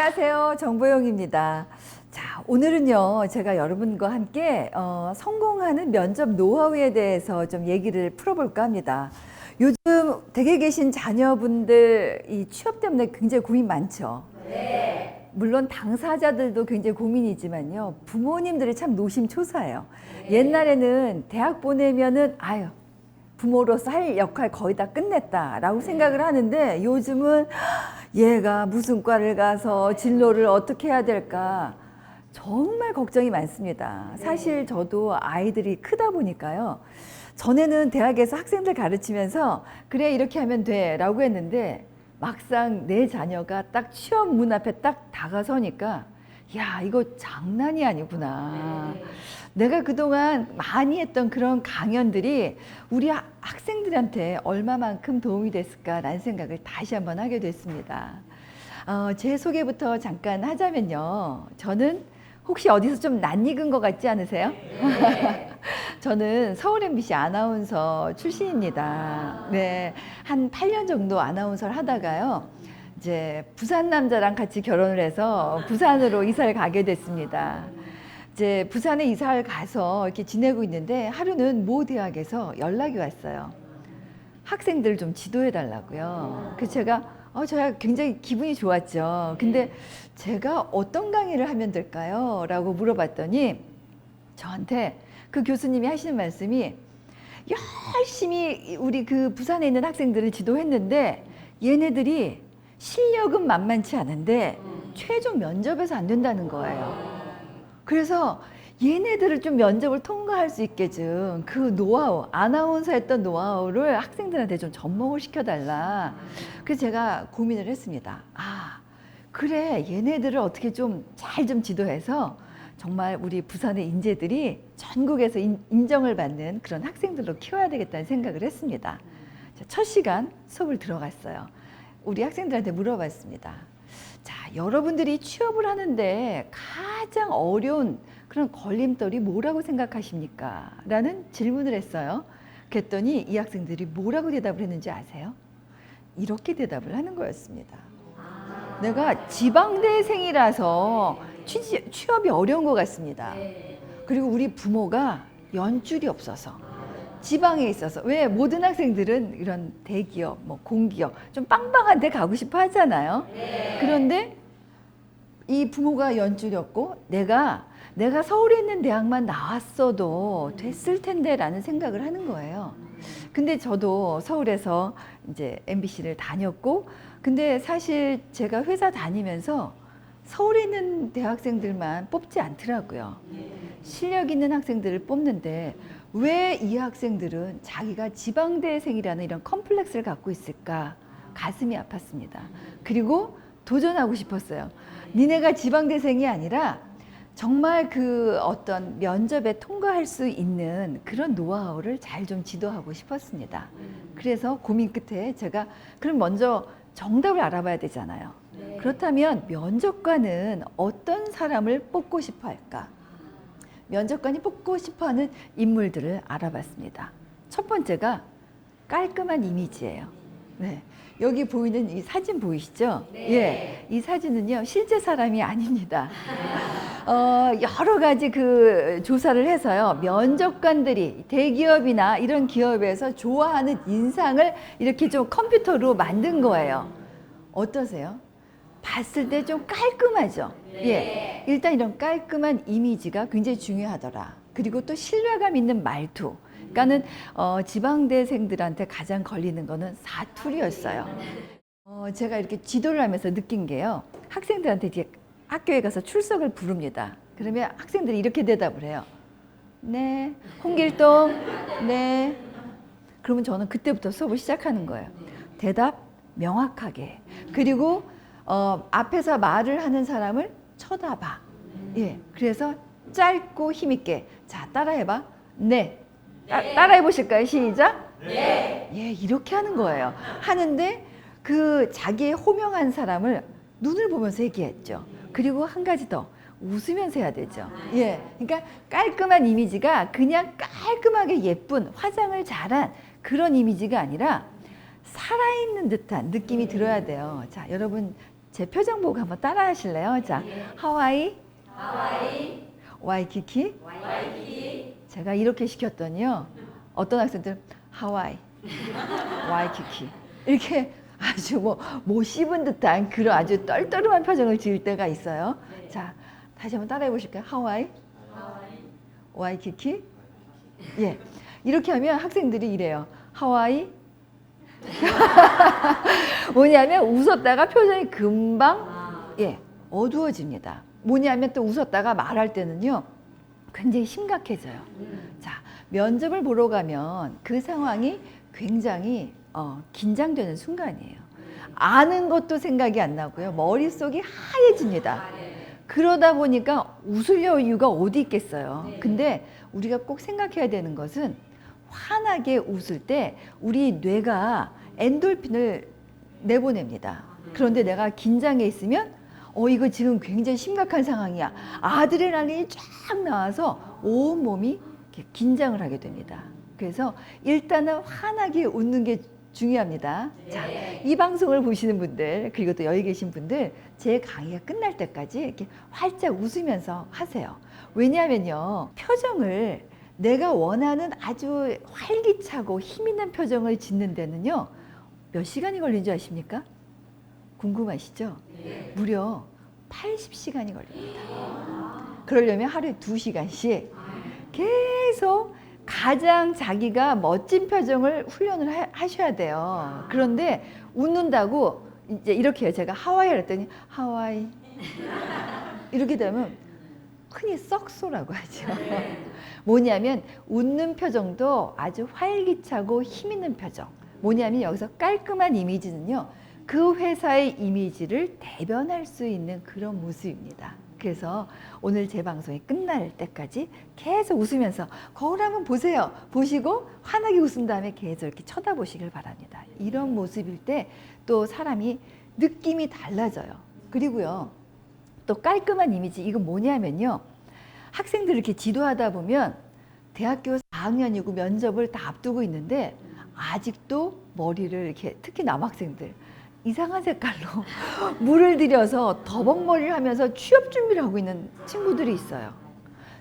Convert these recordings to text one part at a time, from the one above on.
안녕하세요. 정보영입니다. 자, 오늘은요, 제가 여러분과 함께 성공하는 면접 노하우에 대해서 좀 얘기를 풀어볼까 합니다. 요즘 댁에 계신 자녀분들 이 취업 때문에 굉장히 고민 많죠? 네. 물론 당사자들도 굉장히 고민이지만요, 부모님들이 참 노심초사해요. 네. 옛날에는 대학 보내면은, 아유, 부모로서 할 역할 거의 다 끝냈다라고 생각을 하는데 요즘은 얘가 무슨 과를 가서 진로를 어떻게 해야 될까 정말 걱정이 많습니다. 사실 저도 아이들이 크다 보니까요. 전에는 대학에서 학생들 가르치면서 그래 이렇게 하면 돼 라고 했는데 막상 내 자녀가 딱 취업 문 앞에 딱 다가서니까 야 이거 장난이 아니구나. 내가 그동안 많이 했던 그런 강연들이 우리 학생들한테 얼마만큼 도움이 됐을까라는 생각을 다시 한번 하게 됐습니다. 제 소개부터 잠깐 하자면요. 저는 혹시 어디서 좀 낯익은 것 같지 않으세요? 네. 저는 서울 MBC 아나운서 출신입니다. 네, 한 8년 정도 아나운서를 하다가요. 이제 부산 남자랑 같이 결혼을 해서 부산으로 이사를 가게 됐습니다. 이제 부산에 이사를 가서 이렇게 지내고 있는데 하루는 모 대학에서 연락이 왔어요. 학생들 좀 지도해 달라고요. 그래서 제가 굉장히 기분이 좋았죠. 근데 제가 어떤 강의를 하면 될까요? 라고 물어봤더니 저한테 그 교수님이 하시는 말씀이 열심히 우리 그 부산에 있는 학생들을 지도했는데 얘네들이 실력은 만만치 않은데 최종 면접에서 안 된다는 거예요. 그래서 얘네들을 좀 면접을 통과할 수 있게 좀 그 노하우, 아나운서 했던 노하우를 학생들한테 좀 접목을 시켜달라. 그래서 제가 고민을 했습니다. 아, 그래. 얘네들을 어떻게 좀 잘 좀 지도해서 정말 우리 부산의 인재들이 전국에서 인정을 받는 그런 학생들로 키워야 되겠다는 생각을 했습니다. 첫 시간 수업을 들어갔어요. 우리 학생들한테 물어봤습니다. 자, 여러분들이 취업을 하는데 가장 어려운 그런 걸림돌이 뭐라고 생각하십니까? 라는 질문을 했어요. 그랬더니 이 학생들이 뭐라고 대답을 했는지 아세요? 이렇게 대답을 하는 거였습니다. 내가 지방대생이라서 취업이 어려운 것 같습니다. 그리고 우리 부모가 연줄이 없어서 지방에 있어서 왜 모든 학생들은 이런 대기업, 뭐 공기업 좀 빵빵한 데 가고 싶어 하잖아요. 그런데 이 부모가 연줄이 없고 내가 서울에 있는 대학만 나왔어도 됐을 텐데라는 생각을 하는 거예요. 근데 저도 서울에서 이제 MBC를 다녔고 근데 사실 제가 회사 다니면서 서울에 있는 대학생들만 뽑지 않더라고요. 실력 있는 학생들을 뽑는데 왜 이 학생들은 자기가 지방대생이라는 이런 컴플렉스를 갖고 있을까? 가슴이 아팠습니다. 그리고 도전하고 싶었어요. 니네가 지방대생이 아니라 정말 그 어떤 면접에 통과할 수 있는 그런 노하우를 잘 좀 지도하고 싶었습니다. 그래서 고민 끝에 제가 그럼 먼저 정답을 알아봐야 되잖아요. 그렇다면 면접관은 어떤 사람을 뽑고 싶어 할까? 면접관이 뽑고 싶어하는 인물들을 알아봤습니다. 첫 번째가 깔끔한 이미지예요. 네. 여기 보이는 이 사진 보이시죠? 네. 예, 이 사진은요 실제 사람이 아닙니다. 여러 가지 그 조사를 해서요 면접관들이 대기업이나 이런 기업에서 좋아하는 인상을 이렇게 좀 컴퓨터로 만든 거예요. 어떠세요? 봤을 때 좀 깔끔하죠? 예. 일단 이런 깔끔한 이미지가 굉장히 중요하더라. 그리고 또 신뢰감 있는 말투. 그러니까는 지방대생들한테 가장 걸리는 거는 사투리였어요. 제가 이렇게 지도를 하면서 느낀 게요. 학생들한테 이제 학교에 가서 출석을 부릅니다. 그러면 학생들이 이렇게 대답을 해요. 네. 홍길동. 네. 그러면 저는 그때부터 수업을 시작하는 거예요. 대답 명확하게. 그리고 앞에서 말을 하는 사람을 쳐다봐. 예. 그래서 짧고 힘있게. 자, 따라해봐. 네. 따라해 보실까요? 시작. 네. 예, 이렇게 하는 거예요. 하는데 그 자기의 호명한 사람을 눈을 보면서 얘기했죠. 그리고 한 가지 더. 웃으면서 해야 되죠. 예. 그러니까 깔끔한 이미지가 그냥 깔끔하게 예쁜 화장을 잘한 그런 이미지가 아니라 살아있는 듯한 느낌이 들어야 돼요. 자, 여러분 제 표정 보고 한번 따라 하실래요? 자, 하와이, 와이키키. 제가 이렇게 시켰더니요. 어떤 학생들은 하와이, 와이키키. 이렇게 아주 못 씹은 듯한 그런 아주 떨떠름한 표정을 지을 때가 있어요. 자, 다시 한번 따라해 보실까요? 하와이, 와이키키. 예. 이렇게 하면 학생들이 이래요. 하와이. 뭐냐면 웃었다가 표정이 금방 어두워집니다. 뭐냐면 또 웃었다가 말할 때는요. 굉장히 심각해져요. 자, 면접을 보러 가면 그 상황이 굉장히 긴장되는 순간이에요. 아는 것도 생각이 안 나고요. 머릿속이 하얘집니다. 그러다 보니까 웃을 이유가 어디 있겠어요. 근데 우리가 꼭 생각해야 되는 것은 환하게 웃을 때 우리 뇌가 엔돌핀을 내보냅니다. 그런데 내가 긴장해 있으면 이거 지금 굉장히 심각한 상황이야. 아드레날린이 쫙 나와서 온 몸이 이렇게 긴장을 하게 됩니다. 그래서 일단은 환하게 웃는 게 중요합니다. 자, 이 방송을 보시는 분들 그리고 또 여기 계신 분들 제 강의가 끝날 때까지 이렇게 활짝 웃으면서 하세요. 왜냐하면요. 표정을 내가 원하는 아주 활기차고 힘있는 표정을 짓는 데는요. 몇 시간이 걸리는 줄 아십니까? 궁금하시죠? 무려 80시간이 걸립니다. 그러려면 하루에 2시간씩 계속 가장 자기가 멋진 표정을 훈련을 하셔야 돼요. 그런데 웃는다고 이제 이렇게 해요. 제가 하와이 그랬더니 하와이 이렇게 되면 흔히 썩소라고 하죠. 뭐냐면 웃는 표정도 아주 활기차고 힘있는 표정. 뭐냐면 여기서 깔끔한 이미지는요. 그 회사의 이미지를 대변할 수 있는 그런 모습입니다. 그래서 오늘 제 방송이 끝날 때까지 계속 웃으면서 거울 한번 보세요. 보시고 환하게 웃은 다음에 계속 이렇게 쳐다보시길 바랍니다. 이런 모습일 때 또 사람이 느낌이 달라져요. 그리고요. 또 깔끔한 이미지 이건 뭐냐면요. 학생들 이렇게 지도하다 보면 대학교 4학년이고 면접을 다 앞두고 있는데 아직도 머리를 이렇게 특히 남학생들 이상한 색깔로 물을 들여서 더벅머리를 하면서 취업 준비를 하고 있는 친구들이 있어요.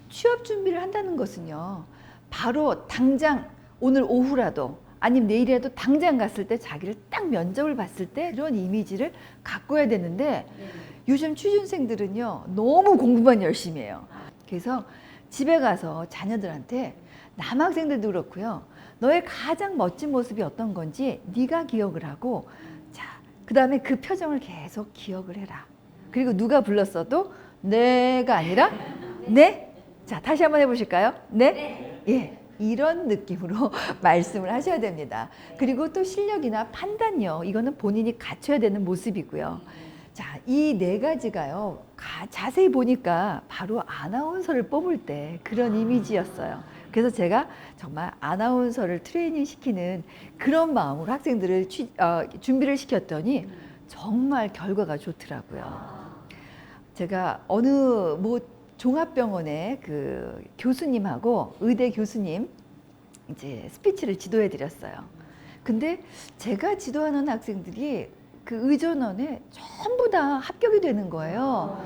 취업 준비를 한다는 것은요. 바로 당장 오늘 오후라도 아니면 내일이라도 당장 갔을 때 자기를 딱 면접을 봤을 때 이런 이미지를 가꿔야 되는데 요즘 취준생들은요. 너무 공부만 열심히 해요. 그래서 집에 가서 자녀들한테 남학생들도 그렇고요. 너의 가장 멋진 모습이 어떤 건지 네가 기억을 하고 그 다음에 그 표정을 계속 기억을 해라. 그리고 누가 불렀어도 내가 아니라 네. 자, 다시 한번 해보실까요? 네. 예. 이런 느낌으로 말씀을 하셔야 됩니다. 그리고 또 실력이나 판단요. 이거는 본인이 갖춰야 되는 모습이고요. 자, 이 네 가지가요. 자세히 보니까 바로 아나운서를 뽑을 때 그런 이미지였어요. 그래서 제가 정말 아나운서를 트레이닝 시키는 그런 마음으로 학생들을 준비를 시켰더니 정말 결과가 좋더라고요. 제가 어느 종합병원의 그 교수님하고 의대 교수님 이제 스피치를 지도해 드렸어요. 근데 제가 지도하는 학생들이 그 의전원에 전부 다 합격이 되는 거예요.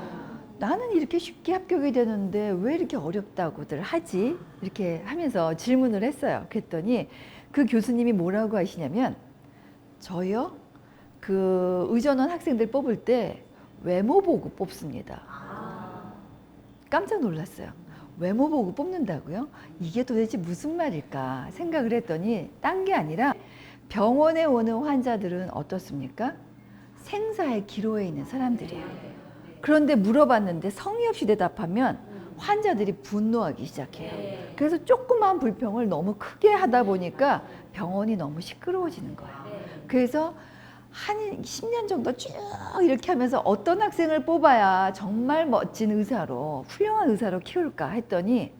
나는 이렇게 쉽게 합격이 되는데 왜 이렇게 어렵다고들 하지? 이렇게 하면서 질문을 했어요. 그랬더니 그 교수님이 뭐라고 하시냐면 저요? 그 의전원 학생들 뽑을 때 외모 보고 뽑습니다. 깜짝 놀랐어요. 외모 보고 뽑는다고요? 이게 도대체 무슨 말일까 생각을 했더니 딴 게 아니라 병원에 오는 환자들은 어떻습니까? 생사의 기로에 있는 사람들이에요. 그런데 물어봤는데 성의 없이 대답하면 환자들이 분노하기 시작해요. 그래서 조그만 불평을 너무 크게 하다 보니까 병원이 너무 시끄러워지는 거예요. 그래서 한 10년 정도 쭉 이렇게 하면서 어떤 학생을 뽑아야 정말 멋진 의사로 훌륭한 의사로 키울까 했더니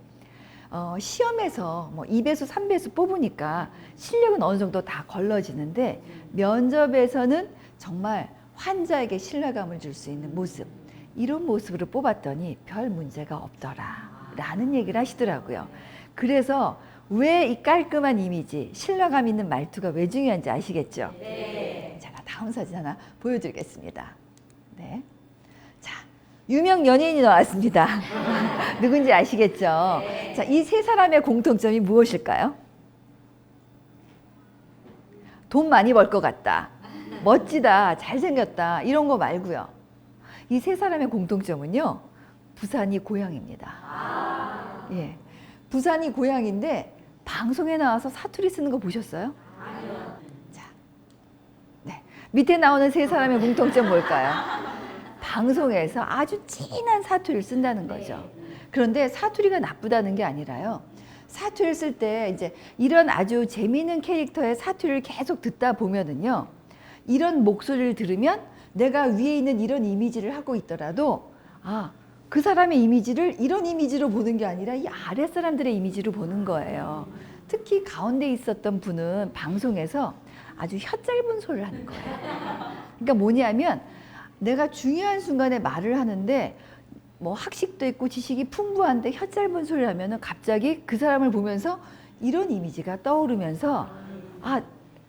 시험에서 2배수 3배수 뽑으니까 실력은 어느 정도 다 걸러지는데 면접에서는 정말 환자에게 신뢰감을 줄 수 있는 모습 이런 모습으로 뽑았더니 별 문제가 없더라 라는 얘기를 하시더라고요. 그래서 왜 이 깔끔한 이미지 신뢰감 있는 말투가 왜 중요한지 아시겠죠? 네. 제가 다음 사진 하나 보여드리겠습니다. 네. 자, 유명 연예인이 나왔습니다. 누군지 아시겠죠? 네. 자, 이 세 사람의 공통점이 무엇일까요? 돈 많이 벌 것 같다. 멋지다. 잘생겼다. 이런 거 말고요. 이 세 사람의 공통점은요. 부산이 고향입니다. 예. 부산이 고향인데 방송에 나와서 사투리 쓰는 거 보셨어요? 자, 네. 밑에 나오는 세 사람의 공통점 뭘까요? 방송에서 아주 진한 사투리를 쓴다는 거죠. 그런데 사투리가 나쁘다는 게 아니라요. 사투리를 쓸 때 이제 이런 아주 재미있는 캐릭터의 사투리를 계속 듣다 보면은요. 이런 목소리를 들으면 내가 위에 있는 이런 이미지를 하고 있더라도 그 사람의 이미지를 이런 이미지로 보는 게 아니라 이 아랫 사람들의 이미지로 보는 거예요. 특히 가운데 있었던 분은 방송에서 아주 혀 짧은 소리를 하는 거예요. 그러니까 뭐냐면 내가 중요한 순간에 말을 하는데 뭐 학식도 있고 지식이 풍부한데 혀 짧은 소리를 하면은 갑자기 그 사람을 보면서 이런 이미지가 떠오르면서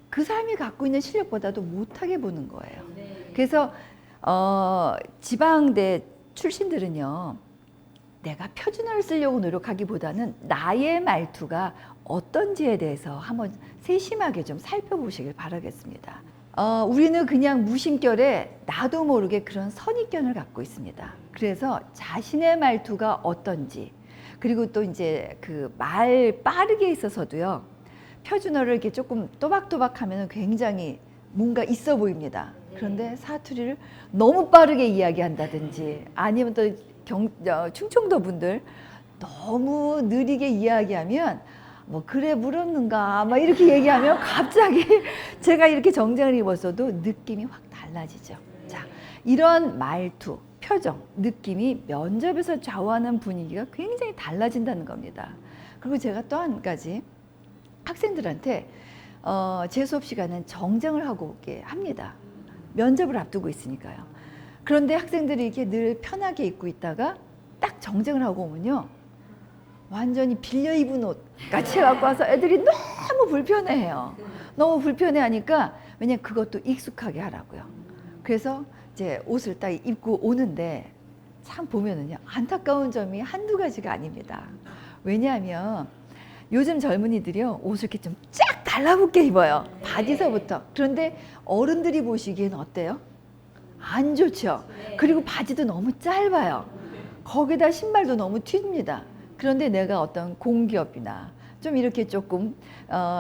그 사람이 갖고 있는 실력보다도 못하게 보는 거예요. 그래서 지방대 출신들은요, 내가 표준어를 쓰려고 노력하기보다는 나의 말투가 어떤지에 대해서 한번 세심하게 좀 살펴보시길 바라겠습니다. 우리는 그냥 무심결에 나도 모르게 그런 선입견을 갖고 있습니다. 그래서 자신의 말투가 어떤지, 그리고 또 이제 그 말 빠르게 있어서도요, 표준어를 이렇게 조금 또박또박 하면 굉장히 뭔가 있어 보입니다. 그런데 사투리를 너무 빠르게 이야기한다든지 아니면 또 충청도 분들 너무 느리게 이야기하면 뭐 그래 물었는가 막 이렇게 얘기하면 갑자기 제가 이렇게 정장을 입었어도 느낌이 확 달라지죠. 자, 이런 말투, 표정, 느낌이 면접에서 좌우하는 분위기가 굉장히 달라진다는 겁니다. 그리고 제가 또 한 가지 학생들한테 제 수업 시간엔 정장을 하고 오게 합니다. 면접을 앞두고 있으니까요. 그런데 학생들이 이렇게 늘 편하게 입고 있다가 딱 정장을 하고 오면요, 완전히 빌려 입은 옷 같이 갖고 와서 애들이 너무 불편해해요. 너무 불편해하니까 왜냐면 그것도 익숙하게 하라고요. 그래서 이제 옷을 딱 입고 오는데 참 보면은요, 안타까운 점이 한두 가지가 아닙니다. 왜냐하면 요즘 젊은이들이요, 옷을 이렇게 좀 쫙 달라붙게 입어요. 바지서부터. 그런데 어른들이 보시기엔 어때요? 안 좋죠. 그리고 바지도 너무 짧아요. 거기다 신발도 너무 튑니다. 그런데 내가 어떤 공기업이나 좀 이렇게 조금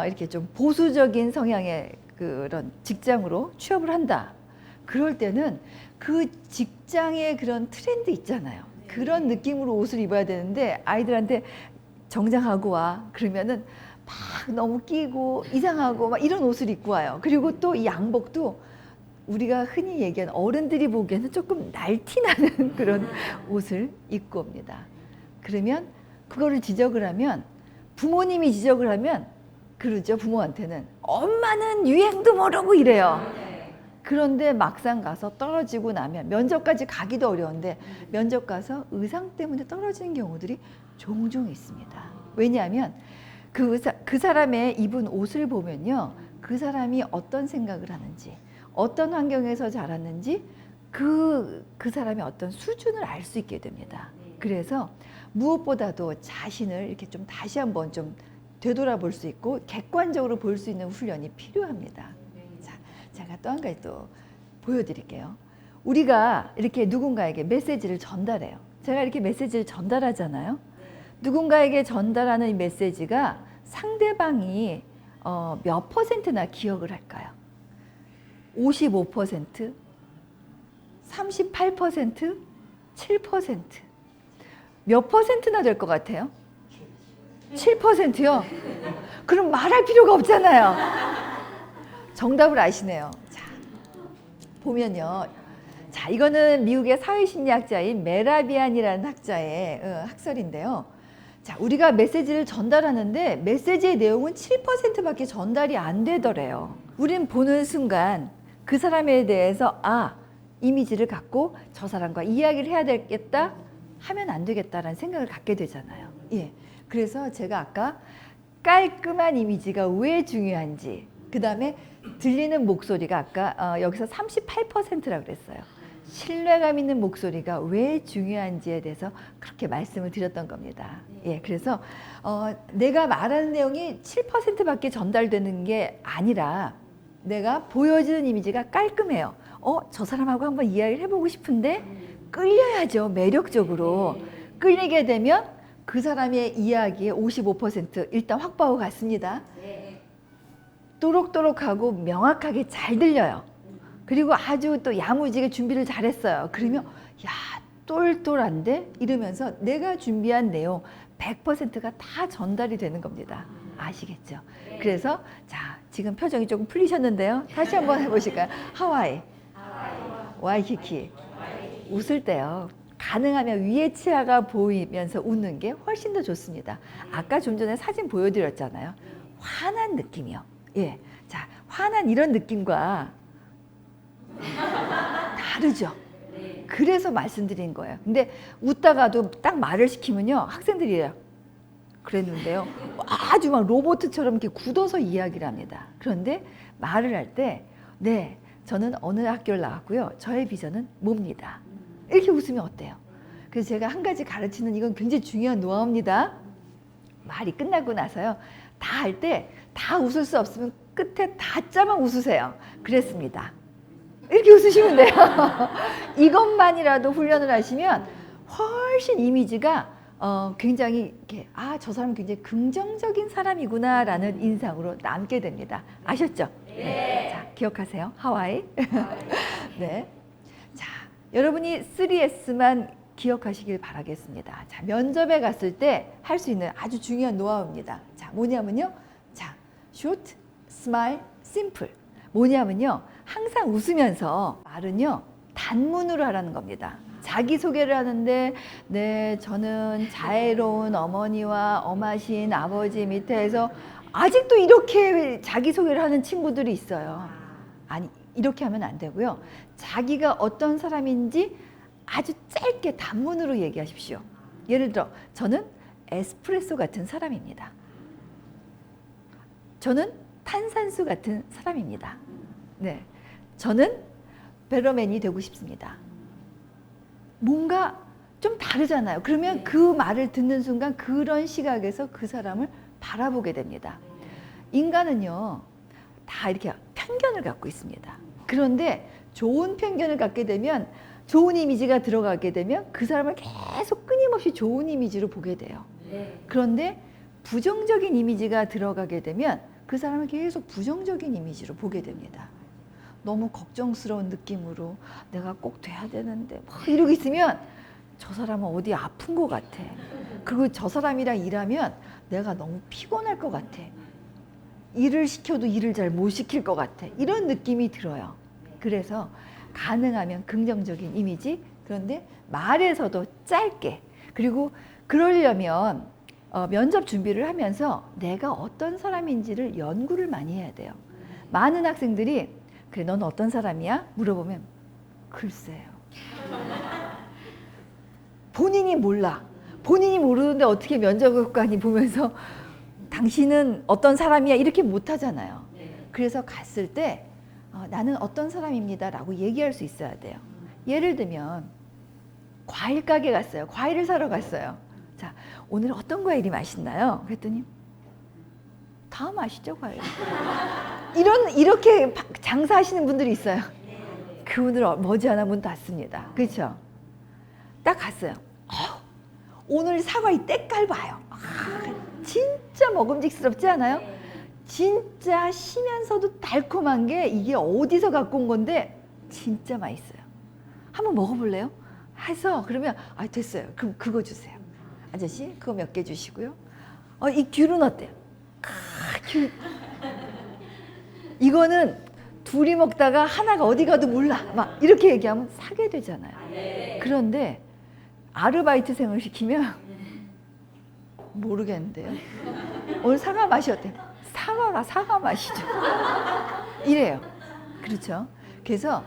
이렇게 좀 보수적인 성향의 그런 직장으로 취업을 한다. 그럴 때는 그 직장의 그런 트렌드 있잖아요. 그런 느낌으로 옷을 입어야 되는데 아이들한테 정장하고 와 그러면은 막 너무 끼고 이상하고 막 이런 옷을 입고 와요. 그리고 또 이 양복도 우리가 흔히 얘기하는 어른들이 보기에는 조금 날티나는 그런 옷을 입고 옵니다. 그러면 그거를 지적을 하면 부모님이 지적을 하면 그러죠. 부모한테는 엄마는 유행도 모르고 이래요. 그런데 막상 가서 떨어지고 나면 면접까지 가기도 어려운데 면접 가서 의상 때문에 떨어지는 경우들이 종종 있습니다. 왜냐하면 그 사람의 입은 옷을 보면요, 그 사람이 어떤 생각을 하는지, 어떤 환경에서 자랐는지 그 사람의 어떤 수준을 알 수 있게 됩니다. 그래서 무엇보다도 자신을 이렇게 좀 다시 한번 좀 되돌아볼 수 있고 객관적으로 볼 수 있는 훈련이 필요합니다. 자, 제가 또 한 가지 또 보여드릴게요. 우리가 이렇게 누군가에게 메시지를 전달해요. 제가 이렇게 메시지를 전달하잖아요. 누군가에게 전달하는 이 메시지가 상대방이 몇 퍼센트나 기억을 할까요? 55%? 38%? 7%? 몇 퍼센트나 될 것 같아요? 7%요? 그럼 말할 필요가 없잖아요. 정답을 아시네요. 자, 보면요. 자, 이거는 미국의 사회심리학자인 메라비안이라는 학자의 학설인데요. 자, 우리가 메시지를 전달하는데 메시지의 내용은 7%밖에 전달이 안 되더래요. 우린 보는 순간 그 사람에 대해서 이미지를 갖고 저 사람과 이야기를 해야 되겠다 하면 안 되겠다라는 생각을 갖게 되잖아요. 예. 그래서 제가 아까 깔끔한 이미지가 왜 중요한지, 그 다음에 들리는 목소리가 아까 여기서 38%라고 그랬어요. 신뢰감 있는 목소리가 왜 중요한지에 대해서 그렇게 말씀을 드렸던 겁니다. 예, 그래서 내가 말하는 내용이 7%밖에 전달되는 게 아니라 내가 보여지는 이미지가 깔끔해요. 저 사람하고 한번 이야기를 해보고 싶은데 끌려야죠. 매력적으로. 끌리게 되면 그 사람의 이야기의 55% 일단 확보하고 갔습니다. 또록또록하고 명확하게 잘 들려요. 그리고 아주 또 야무지게 준비를 잘했어요. 그러면 야, 똘똘한데? 이러면서 내가 준비한 내용 100%가 다 전달이 되는 겁니다. 아시겠죠? 그래서 자, 지금 표정이 조금 풀리셨는데요. 다시 한번 해보실까요? 하와이, 와이키키. 웃을 때요. 가능하면 위에 치아가 보이면서 웃는 게 훨씬 더 좋습니다. 아까 좀 전에 사진 보여드렸잖아요. 화난 느낌이요. 예. 자, 화난 이런 느낌과 다르죠. 그래서 말씀드린 거예요. 근데 웃다가도 딱 말을 시키면요. 학생들이에요. 그랬는데요. 아주 막 로봇처럼 이렇게 굳어서 이야기를 합니다. 그런데 말을 할 때, 네, 저는 어느 학교를 나왔고요. 저의 비전은 뭡니다. 이렇게 웃으면 어때요? 그래서 제가 한 가지 가르치는 이건 굉장히 중요한 노하우입니다. 말이 끝나고 나서요. 다 할 때 다 웃을 수 없으면 끝에 다짜만 웃으세요. 그랬습니다. 이렇게 웃으시면 돼요. 이것만이라도 훈련을 하시면 훨씬 이미지가 굉장히 이렇게 저 사람은 굉장히 긍정적인 사람이구나라는 인상으로 남게 됩니다. 아셨죠? 네. 자, 기억하세요. 하와이. 네. 자, 여러분이 3S만 기억하시길 바라겠습니다. 자, 면접에 갔을 때 할 수 있는 아주 중요한 노하우입니다. 자, 뭐냐면요. 자, short, smile, simple. 뭐냐면요. 항상 웃으면서 말은요. 단문으로 하라는 겁니다. 자기소개를 하는데 네, 저는 자애로운 어머니와 엄하신 아버지 밑에서 아직도 이렇게 자기소개를 하는 친구들이 있어요. 아니, 이렇게 하면 안 되고요. 자기가 어떤 사람인지 아주 짧게 단문으로 얘기하십시오. 예를 들어 저는 에스프레소 같은 사람입니다. 저는 탄산수 같은 사람입니다. 네, 저는 배러맨이 되고 싶습니다. 뭔가 좀 다르잖아요. 그러면 그 말을 듣는 순간 그런 시각에서 그 사람을 바라보게 됩니다. 인간은요, 다 이렇게 편견을 갖고 있습니다. 그런데 좋은 편견을 갖게 되면 좋은 이미지가 들어가게 되면 그 사람을 계속 끊임없이 좋은 이미지로 보게 돼요. 그런데 부정적인 이미지가 들어가게 되면 그 사람을 계속 부정적인 이미지로 보게 됩니다. 너무 걱정스러운 느낌으로 내가 꼭 돼야 되는데 막 이러고 있으면 저 사람은 어디 아픈 것 같아. 그리고 저 사람이랑 일하면 내가 너무 피곤할 것 같아. 일을 시켜도 일을 잘 못 시킬 것 같아. 이런 느낌이 들어요. 그래서 가능하면 긍정적인 이미지, 그런데 말에서도 짧게. 그리고 그러려면 면접 준비를 하면서 내가 어떤 사람인지를 연구를 많이 해야 돼요. 많은 학생들이 그래, 넌 어떤 사람이야? 물어보면 글쎄요. 본인이 몰라. 본인이 모르는데 어떻게 면접관이 보면서 당신은 어떤 사람이야? 이렇게 못하잖아요. 그래서 갔을 때 나는 어떤 사람입니다 라고 얘기할 수 있어야 돼요. 예를 들면 과일 가게 갔어요. 과일을 사러 갔어요. 자, 오늘 어떤 과일이 맛있나요? 그랬더니 다 맛있죠, 과일. 이렇게 장사하시는 분들이 있어요. 그분들 머지않아 문 닫습니다. 그렇죠? 딱 갔어요. 오늘 사과이 때깔봐요. 진짜 먹음직스럽지 않아요? 진짜 시면서도 달콤한 게 이게 어디서 갖고 온 건데 진짜 맛있어요. 한번 먹어볼래요? 해서 그러면 됐어요. 그럼 그거 주세요. 아저씨 그거 몇 개 주시고요. 이 귤은 어때요? 귤. 이거는 둘이 먹다가 하나가 어디 가도 몰라. 막 이렇게 얘기하면 사게 되잖아요. 그런데 아르바이트생을 시키면 모르겠는데요. 오늘 사과 맛이 어때? 사과가 사과 맛이죠. 이래요. 그렇죠? 그래서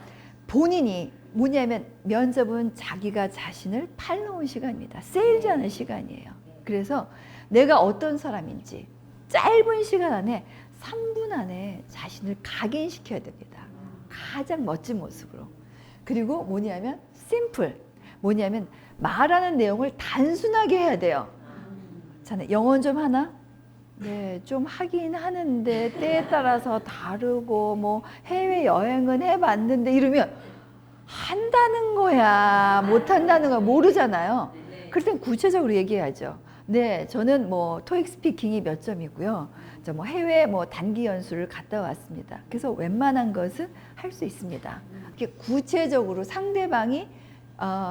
본인이 뭐냐면 면접은 자기가 자신을 팔러온 시간입니다. 세일즈하는 시간이에요. 그래서 내가 어떤 사람인지 짧은 시간 안에 3분 안에 자신을 각인시켜야 됩니다. 가장 멋진 모습으로. 그리고 뭐냐면 simple. 뭐냐면 말하는 내용을 단순하게 해야 돼요. 자네 영어 좀 하나? 네, 좀 하긴 하는데 때에 따라서 다르고 뭐 해외 여행은 해봤는데 이러면 한다는 거야, 못 한다는 거야 모르잖아요. 그럴 땐 구체적으로 얘기해야죠. 네, 저는 뭐 토익 스피킹이 몇 점이고요. 저 뭐 해외 뭐 단기 연수를 갔다 왔습니다. 그래서 웬만한 것은 할 수 있습니다. 이렇게 구체적으로 상대방이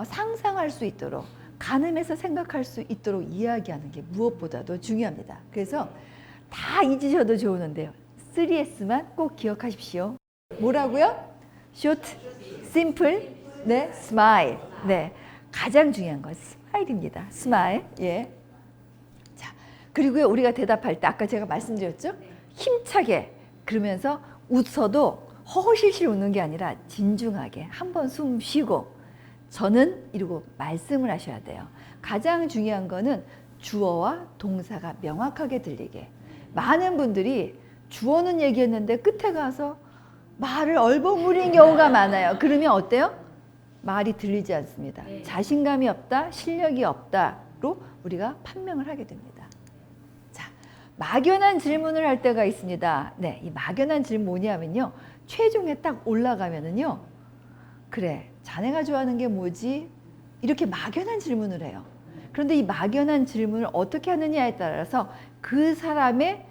상상할 수 있도록 가늠해서 생각할 수 있도록 이야기하는 게 무엇보다도 중요합니다. 그래서 다 잊으셔도 좋은데요. 3S만 꼭 기억하십시오. 뭐라고요? Short, simple, 네, smile. 네, 가장 중요한 건 스마일입니다. 스마일. 예. 자, 그리고요 우리가 대답할 때 아까 제가 말씀드렸죠? 힘차게 그러면서 웃어도 허허실실 웃는 게 아니라 진중하게 한번 숨 쉬고 저는 이러고 말씀을 하셔야 돼요. 가장 중요한 거는 주어와 동사가 명확하게 들리게. 많은 분들이 주어는 얘기했는데 끝에 가서 말을 얼버무린 경우가 많아요. 그러면 어때요? 말이 들리지 않습니다. 자신감이 없다, 실력이 없다로 우리가 판명을 하게 됩니다. 자, 막연한 질문을 할 때가 있습니다. 네, 이 막연한 질문 뭐냐면요. 최종에 딱 올라가면은요. 그래, 자네가 좋아하는 게 뭐지? 이렇게 막연한 질문을 해요. 그런데 이 막연한 질문을 어떻게 하느냐에 따라서 그 사람의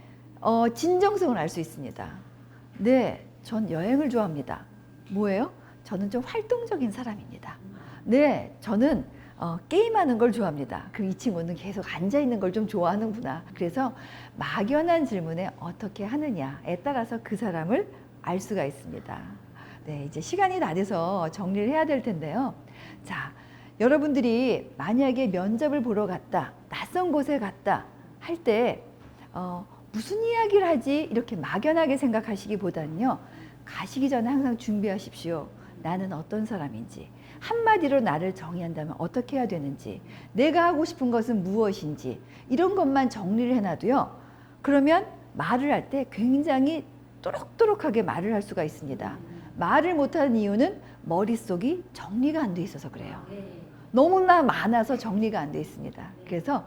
진정성을 알 수 있습니다. 네, 전 여행을 좋아합니다. 뭐예요? 저는 좀 활동적인 사람입니다. 네, 저는 게임하는 걸 좋아합니다. 그럼 이 친구는 계속 앉아있는 걸 좀 좋아하는구나. 그래서 막연한 질문에 어떻게 하느냐에 따라서 그 사람을 알 수가 있습니다. 네, 이제 시간이 다 돼서 정리를 해야 될 텐데요. 자, 여러분들이 만약에 면접을 보러 갔다, 낯선 곳에 갔다 할 때 무슨 이야기를 하지? 이렇게 막연하게 생각하시기보다는요. 가시기 전에 항상 준비하십시오. 나는 어떤 사람인지, 한마디로 나를 정의한다면 어떻게 해야 되는지, 내가 하고 싶은 것은 무엇인지 이런 것만 정리를 해놔도요. 그러면 말을 할 때 굉장히 또록또록하게 말을 할 수가 있습니다. 말을 못하는 이유는 머릿속이 정리가 안 돼 있어서 그래요. 너무나 많아서 정리가 안 돼 있습니다. 그래서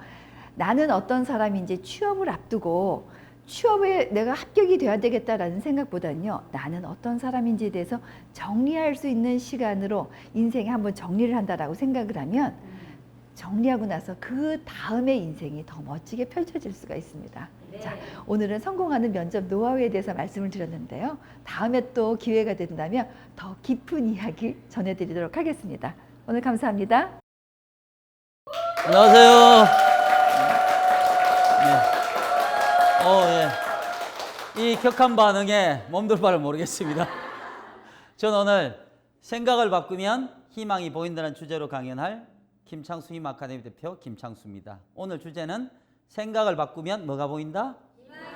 나는 어떤 사람인지 취업을 앞두고 취업에 내가 합격이 돼야 되겠다라는 생각보다는요. 나는 어떤 사람인지에 대해서 정리할 수 있는 시간으로 인생에 한번 정리를 한다라고 생각을 하면 정리하고 나서 그 다음에 인생이 더 멋지게 펼쳐질 수가 있습니다. 자, 오늘은 성공하는 면접 노하우에 대해서 말씀을 드렸는데요. 다음에 또 기회가 된다면 더 깊은 이야기 전해드리도록 하겠습니다. 오늘 감사합니다. 안녕하세요. 예. 이 격한 반응에 몸둘 바를 모르겠습니다. 저는 오늘 생각을 바꾸면 희망이 보인다는 주제로 강연할 김창수 힘 아카데미 대표 김창수입니다. 오늘 주제는 생각을 바꾸면 뭐가 보인다?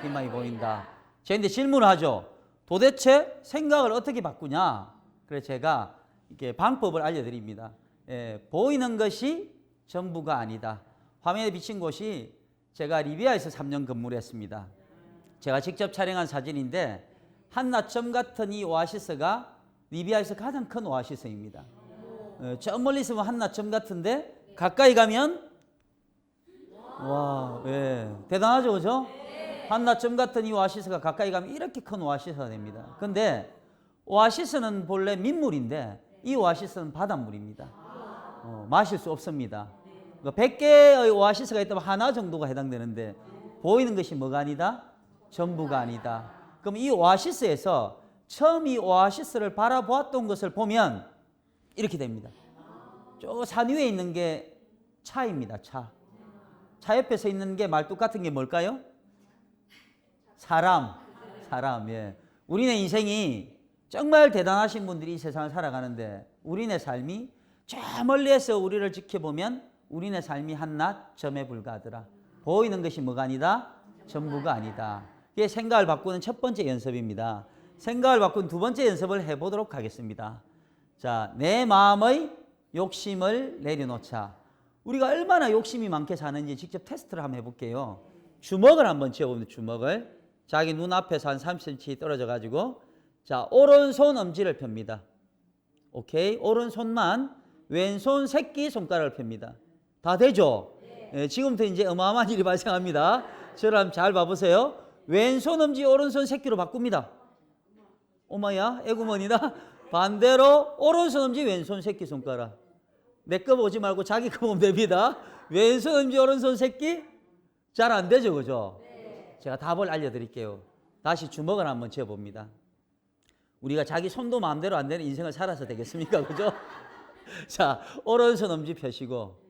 희망이 보인다. 제가 이제 질문을 하죠. 도대체 생각을 어떻게 바꾸냐? 그래서 제가 이렇게 방법을 알려드립니다. 보이는 것이 전부가 아니다. 화면에 비친 곳이 제가 리비아에서 3년 근무를 했습니다. 제가 직접 촬영한 사진인데 한나점 같은 이 오아시스가 리비아에서 가장 큰 오아시스입니다. 저 멀리 있으면 한나점 같은데 가까이 가면 와, 예, 대단하죠, 그죠? 한나점 같은 이 오아시스가 가까이 가면 이렇게 큰 오아시스가 됩니다. 근데 오아시스는 본래 민물인데 이 오아시스는 바닷물입니다. 마실 수 없습니다. 100개의 오아시스가 있다면 하나 정도가 해당되는데 보이는 것이 뭐가 아니다? 전부가 아니다. 그럼 이 오아시스에서 처음 이 오아시스를 바라보았던 것을 보면 이렇게 됩니다. 저 산 위에 있는 게 차입니다. 차. 차 옆에 서 있는 게 말뚝 같은 게 뭘까요? 사람. 예. 우리네 인생이 정말 대단하신 분들이 이 세상을 살아가는데 우리네 삶이 저 멀리에서 우리를 지켜보면 우리네 삶이 한낱 점에 불과하더라. 보이는 것이 뭐가 아니다? 전부가 아니다. 이게 생각을 바꾸는 첫 번째 연습입니다. 생각을 바꾸는 두 번째 연습을 해보도록 하겠습니다. 자, 내 마음의 욕심을 내려놓자. 우리가 얼마나 욕심이 많게 사는지 직접 테스트를 한번 해볼게요. 주먹을 한번 쥐어봅니다. 주먹을. 자기 눈앞에서 한 30cm 떨어져 가지고 자, 오른손 엄지를 펴니다. 오케이. 오른손만 왼손 새끼 손가락을 펴니다. 다 되죠? 예, 지금부터 이제 어마어마한 일이 발생합니다. 저를 한번 잘 봐보세요. 왼손 엄지 오른손 새끼로 바꿉니다. 오마야 애구머니다. 반대로 오른손 엄지 왼손 새끼 손가락. 내 거 보지 말고 자기 거 보면 됩니다. 왼손 엄지 오른손 새끼 잘 안 되죠, 그죠? 제가 답을 알려드릴게요. 다시 주먹을 한번 쥐어봅니다. 우리가 자기 손도 마음대로 안 되는 인생을 살아서 되겠습니까, 그죠? 자, 오른손 엄지 펴시고,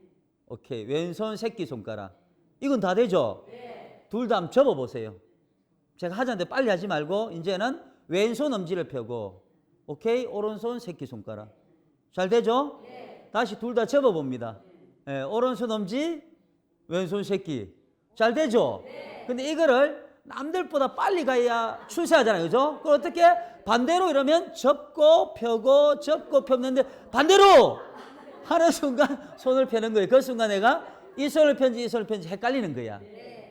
오케이. 왼손 새끼 손가락. 이건 다 되죠? 둘 다 한번 접어보세요. 제가 하자는데 빨리 하지 말고 이제는 왼손 엄지를 펴고, 오케이. 오른손 새끼 손가락. 잘 되죠? 다시 둘 다 접어봅니다. 예, 오른손 엄지, 왼손 새끼. 잘 되죠? 근데 이거를 남들보다 빨리 가야 추세하잖아요. 그죠? 그럼 어떻게? 반대로 이러면 접고 펴고 접고 펴는데 반대로 하는 순간 손을 펴는 거예요. 그 순간 내가 이 손을 편지 이 손을 편지 헷갈리는 거야.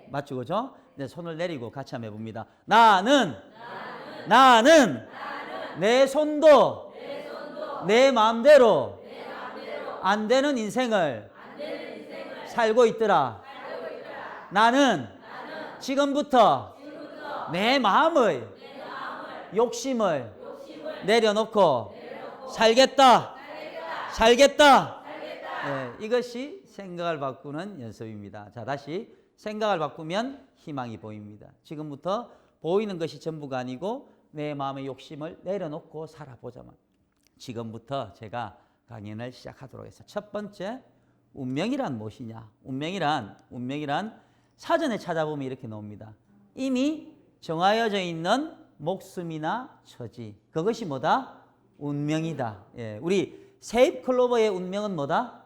맞죠? 그죠? 네, 손을 내리고 같이 한번 해봅니다. 나는 내 손도 내 마음대로 안 되는 인생을 살고 있더라. 나는 지금부터 내 마음의 욕심을 내려놓고 살겠다. 네, 이것이 생각을 바꾸는 연습입니다. 자, 다시 생각을 바꾸면 희망이 보입니다. 지금부터 보이는 것이 전부가 아니고 내 마음의 욕심을 내려놓고 살아보자만. 지금부터 제가 강연을 시작하도록 했어요. 첫 번째, 운명이란 무엇이냐? 운명이란 사전에 찾아보면 이렇게 나옵니다. 이미 정하여져 있는 목숨이나 처지. 그것이 뭐다? 운명이다. 예, 우리 세잎클로버의 운명은 뭐다?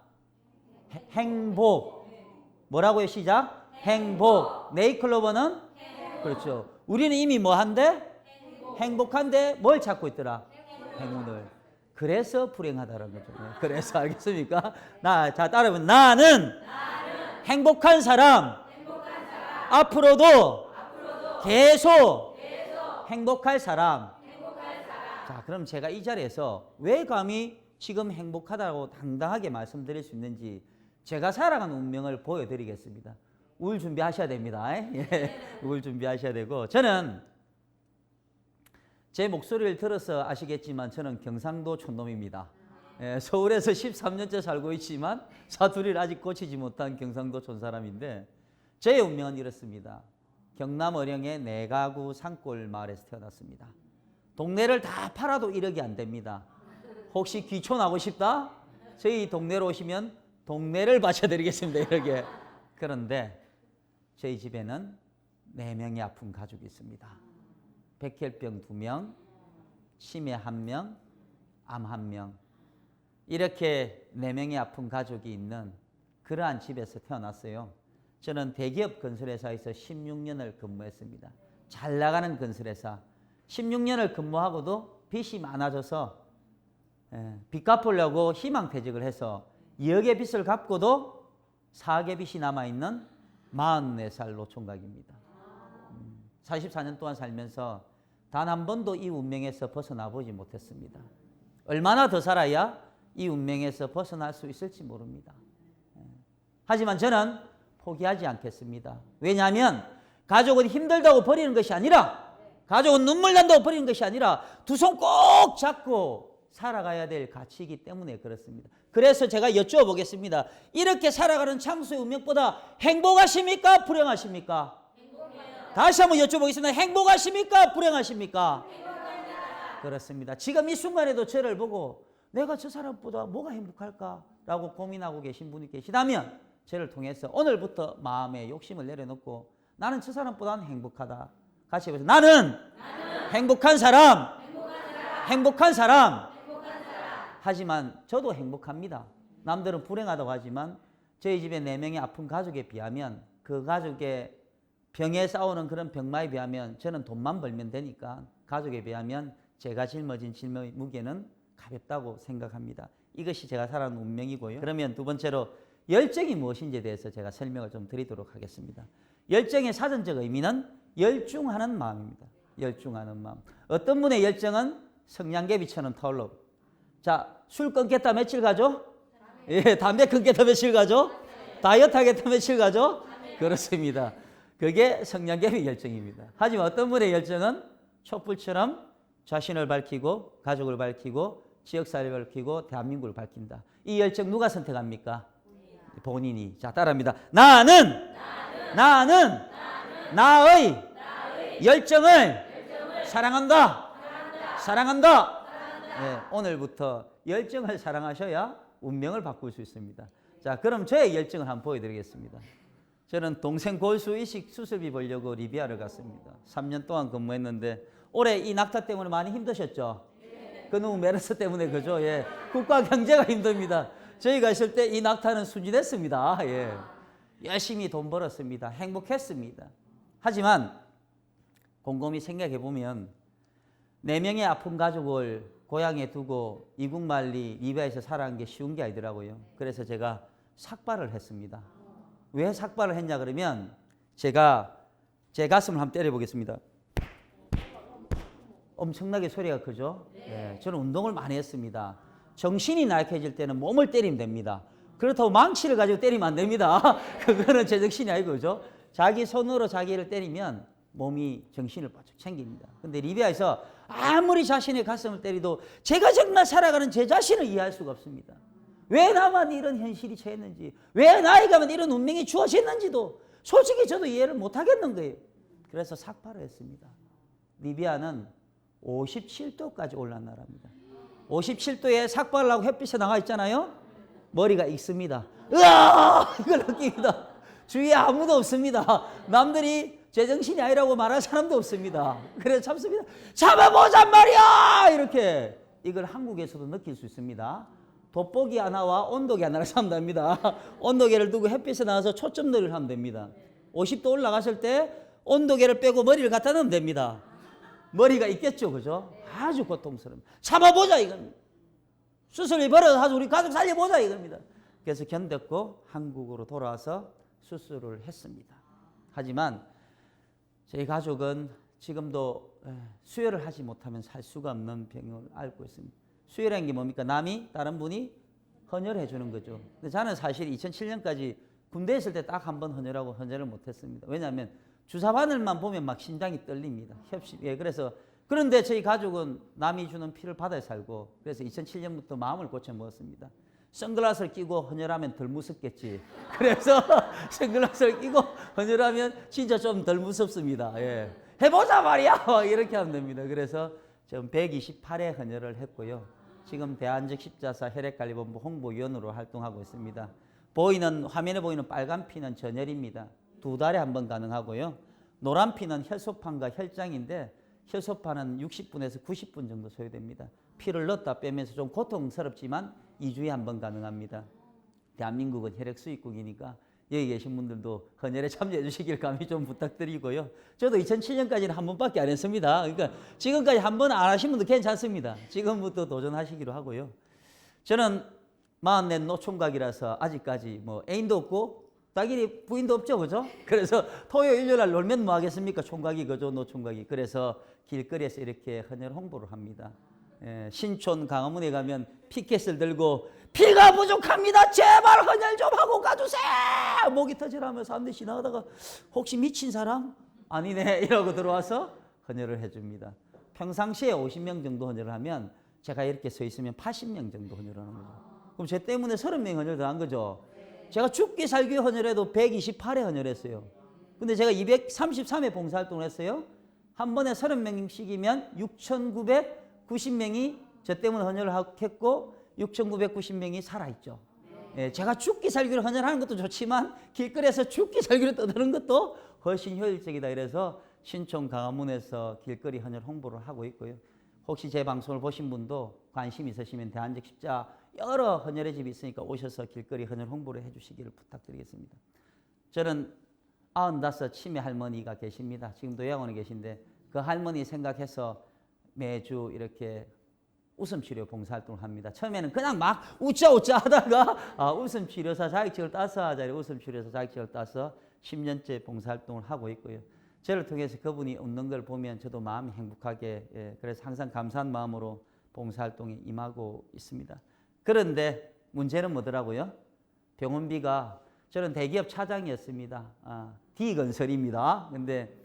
행복. 뭐라고요? 시작. 행복. 네잎클로버는? 그렇죠. 우리는 이미 뭐 한데? 행복한데 뭘 찾고 있더라? 행운을. 그래서 불행하다는 거죠. 그래서 알겠습니까? 자, 따라해보면 나는 행복한 사람. 앞으로도 계속 행복할 사람. 자, 그럼 제가 이 자리에서 왜 감히 지금 행복하다고 당당하게 말씀드릴 수 있는지 제가 살아가는 운명을 보여드리겠습니다. 울 준비하셔야 됩니다. 예, 울 준비하셔야 되고, 저는 제 목소리를 들어서 아시겠지만 저는 경상도 촌놈입니다. 예, 서울에서 13년째 살고 있지만 사투리를 아직 고치지 못한 경상도 촌사람인데 제 운명은 이렇습니다. 경남 어령의 내가구 산골 마을에서 태어났습니다. 동네를 다 팔아도 1억이 안 됩니다. 혹시 귀촌하고 싶다? 저희 동네로 오시면 동네를 바쳐드리겠습니다. 이렇게. 그런데 저희 집에는 4명의 아픈 가족이 있습니다. 백혈병 2명, 치매 1명, 암 1명. 이렇게 4명의 아픈 가족이 있는 그러한 집에서 태어났어요. 저는 대기업 건설회사에서 16년을 근무했습니다. 잘 나가는 건설회사. 16년을 근무하고도 빚이 많아져서 빚 갚으려고 희망퇴직을 해서 2억의 빚을 갚고도 4억의 빚이 남아있는 44살 노총각입니다. 44년 동안 살면서 단 한 번도 이 운명에서 벗어나 보지 못했습니다. 얼마나 더 살아야 이 운명에서 벗어날 수 있을지 모릅니다. 하지만 저는 포기하지 않겠습니다. 왜냐하면 가족은 힘들다고 버리는 것이 아니라, 가족은 눈물 난다고 버리는 것이 아니라 두 손 꼭 잡고 살아가야 될 가치이기 때문에 그렇습니다. 그래서 제가 여쭤보겠습니다. 이렇게 살아가는 창수의 운명보다 행복하십니까? 불행하십니까? 다시 한번 여쭤보겠습니다. 행복하십니까? 불행하십니까? 그렇습니다. 지금 이 순간에도 저를 보고 내가 저 사람보다 뭐가 행복할까라고 고민하고 계신 분이 계시다면 저를 통해서 오늘부터 마음의 욕심을 내려놓고 나는 저 사람보다는 행복하다. 같이 해보세요. 나는 행복한 사람. 행복한 사람. 하지만 저도 행복합니다. 남들은 불행하다고 하지만 저희 집에 4명의 아픈 가족에 비하면, 그 가족의 병에 싸우는 그런 병마에 비하면 저는 돈만 벌면 되니까 가족에 비하면 제가 짊어진 짐의 무게는 가볍다고 생각합니다. 이것이 제가 살아가는 운명이고요. 그러면 두 번째로 열정이 무엇인지에 대해서 제가 설명을 좀 드리도록 하겠습니다. 열정의 사전적 의미는 열중하는 마음입니다. 열중하는 마음. 어떤 분의 열정은 성냥개비처럼 타올라 자, 술 끊겠다 며칠 가죠? 예, 담배 끊겠다 며칠 가죠? 다이어트 하겠다 며칠 가죠? 그렇습니다. 그게 성냥개비 열정입니다. 하지만 어떤 분의 열정은 촛불처럼 자신을 밝히고 가족을 밝히고 지역사회를 밝히고 대한민국을 밝힌다. 이 열정 누가 선택합니까? 본인이. 자, 따라합니다. 나는 나의 열정을 사랑한다. 사랑한다. 네, 오늘부터 열정을 사랑하셔야 운명을 바꿀 수 있습니다. 자, 그럼 저의 열정을 한번 보여드리겠습니다. 저는 동생 골수 이식 수술비 벌려고 리비아를 갔습니다. 3년 동안 근무했는데 올해 이 낙타 때문에 많이 힘드셨죠? 그놈 메르스 때문에 그죠? 예. 국가 경제가 힘듭니다. 저희가 있을 때 이 낙타는 순진했습니다. 예. 열심히 돈 벌었습니다. 행복했습니다. 하지만 곰곰이 생각해 보면 4명의 아픈 가족을 고향에 두고 이국만리 리비아에서 살아가는 게 쉬운 게 아니더라고요. 그래서 제가 삭발을 했습니다. 왜 삭발을 했냐 그러면 제가 제 가슴을 한번 때려보겠습니다. 엄청나게 소리가 크죠? 네, 저는 운동을 많이 했습니다. 정신이 나약해질 때는 몸을 때리면 됩니다. 그렇다고 망치를 가지고 때리면 안 됩니다. 그거는 제정신이 아니고 그죠? 자기 손으로 자기를 때리면 몸이 정신을 바짝 챙깁니다. 근데 리비아에서 아무리 자신의 가슴을 때리도 제가 정말 살아가는 제 자신을 이해할 수가 없습니다. 왜 나만 이런 현실이 처했는지, 왜 나이가면 이런 운명이 주어졌는지도 솔직히 저도 이해를 못하겠는 거예요. 그래서 삭발을 했습니다. 리비아는 57도까지 올라간 나라입니다. 57도에 삭발을 하고 햇빛에 나가 있잖아요. 머리가 익습니다. 으아! 이걸 느낍니다. 주위에 아무도 없습니다. 남들이 제정신이 아니라고 말할 사람도 없습니다. 그래서 참습니다. 잡아보잔 말이야! 이렇게 이걸 한국에서도 느낄 수 있습니다. 돋보기 하나와 온도계 하나를 사면 됩니다. 온도계를 두고 햇빛에 나와서 초점놀이를 하면 됩니다. 50도 올라갔을 때 온도계를 빼고 머리를 갖다 넣으면 됩니다. 머리가 있겠죠, 그죠? 아주 고통스럽습니다. 참아보자 이겁니다. 수술이 벌어서 우리 가족 살려보자 이겁니다. 그래서 견뎠고 한국으로 돌아와서 수술을 했습니다. 하지만 저희 가족은 지금도 수혈을 하지 못하면 살 수가 없는 병을 앓고 있습니다. 수혈한 게 뭡니까? 남이 다른 분이 헌혈해 주는 거죠. 근데 저는 사실 2007년까지 군대에 있을 때 딱 한 번 헌혈하고 헌혈을 못했습니다. 왜냐하면 주사 바늘만 보면 막 심장이 떨립니다. 예, 그래서 그런데 저희 가족은 남이 주는 피를 받아 살고 그래서 2007년부터 마음을 고쳐 먹었습니다. 선글라스를 끼고 헌혈하면 덜 무섭겠지. 그래서 선글라스를 끼고 헌혈하면 진짜 좀 덜 무섭습니다. 예. 해보자 말이야. 이렇게 하면 됩니다. 그래서 지금 128회 헌혈을 했고요. 지금 대한적 십자사 혈액관리본부 홍보위원으로 활동하고 있습니다. 보이는 화면에 보이는 빨간 피는 전혈입니다. 2달에 한 번 가능하고요. 노란 피는 혈소판과 혈장인데 혈소판은 60분에서 90분 정도 소요됩니다. 피를 넣었다 빼면서 좀 고통스럽지만 2주에 한 번 가능합니다. 대한민국은 혈액 수입국이니까 여기 계신 분들도 헌혈에 참여해 주시길 감히 좀 부탁드리고요. 저도 2007년까지는 한 번밖에 안 했습니다. 그러니까 지금까지 한 번 안 하신 분도 괜찮습니다. 지금부터 도전하시기로 하고요. 저는 44 노총각이라서 아직까지 뭐 애인도 없고 딱히 부인도 없죠, 그죠? 그래서 토요일, 일요일 날 놀면 뭐 하겠습니까? 총각이 그죠, 노총각이. 그래서 길거리에서 이렇게 헌혈 홍보를 합니다. 예, 신촌 강화문에 가면 피켓을 들고 피가 부족합니다. 제발 헌혈 좀 하고 가주세요. 목이 터지라며 사람들이 지나가다가 혹시 미친 사람? 아니네 이러고 들어와서 헌혈을 해줍니다. 평상시에 50명 정도 헌혈을 하면 제가 이렇게 서 있으면 80명 정도 헌혈을 하는 거죠. 그럼 제 때문에 30명 헌혈 더 한 거죠. 제가 죽기 살기 헌혈해도 128회 헌혈했어요. 근데 제가 233회 봉사활동을 했어요. 한 번에 30명씩이면 6,990명이 저 때문에 헌혈을 했고 6,990명이 살아있죠. 예, 제가 죽기 살기로 헌혈하는 것도 좋지만 길거리에서 죽기 살기로 떠드는 것도 훨씬 효율적이다. 이래서 신촌 강화문에서 길거리 헌혈 홍보를 하고 있고요. 혹시 제 방송을 보신 분도 관심 있으시면 대한적 십자 여러 헌혈의 집이 있으니까 오셔서 길거리 헌혈 홍보를 해주시기를 부탁드리겠습니다. 저는 95 치매 할머니가 계십니다. 지금도 요양원에 계신데 그 할머니 생각해서 매주 이렇게 웃음치료 봉사활동을 합니다. 처음에는 그냥 막 웃자 하다가 웃음치료사 자격증을 따서 웃음치료사 자격증을 따서 10년째 봉사활동을 하고 있고요. 저를 통해서 그분이 웃는 걸 보면 저도 마음이 행복하게 그래서 항상 감사한 마음으로 봉사활동에 임하고 있습니다. 그런데 문제는 뭐더라고요? 병원비가 저는 대기업 차장이었습니다. D건설입니다. 근데